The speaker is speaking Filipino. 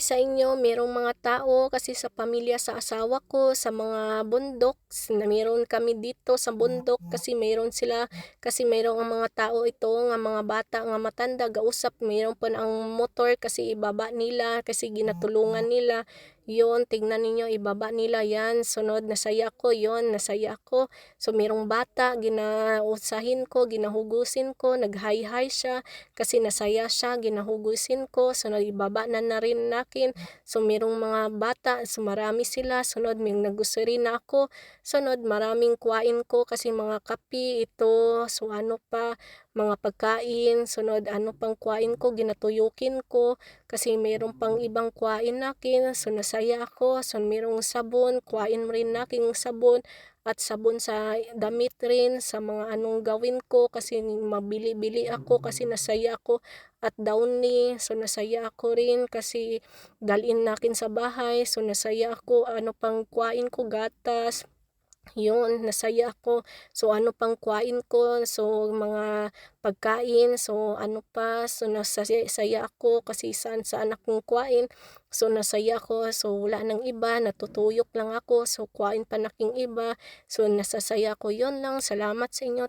sa inyo, merong mga tao kasi sa pamilya sa asawa ko sa mga bundok, na meron kami dito sa bundok kasi meron sila kasi merong ang mga tao ito nga mga bata nga matanda gausap meron pa ang motor kasi ibaba nila kasi ginatulungan nila. Yon, tingnan ninyo ibaba nila yan. Sunod nasaya ko yon, nasaya ako. So merong bata ginausahin ko, ginahugusin ko, nag-hi-hi siya kasi nasaya siya, ginahugusin ko. Sunod ibaba na rin nakin. So merong mga bata, so marami sila. Sunod may nagusiri na ako. Sunod maraming kuwain ko kasi mga kapi ito. So ano pa, mga pagkain. Sunod ano pang kuwain ko, ginatuyukin ko kasi meron pang ibang kuwain nakin. So nasaya ako. So merong sabon, kuwain rin nakin sabon at sabon sa damit rin sa mga anong gawin ko kasi mabili-bili ako kasi nasaya ako at downy. So nasaya ako rin kasi dalhin nakin sa bahay. So nasaya ako ano pang kuwain ko gatas. Yun, nasaya ako. So ano pang kuwain ko, so mga pagkain, so ano pa, so nasaya ako kasi saan-saan akong kuwain. So nasaya ako, so wala nang iba, natutuyok lang ako, so kuwain pa naking iba. So nasasaya ko, yun lang. Salamat sa inyo.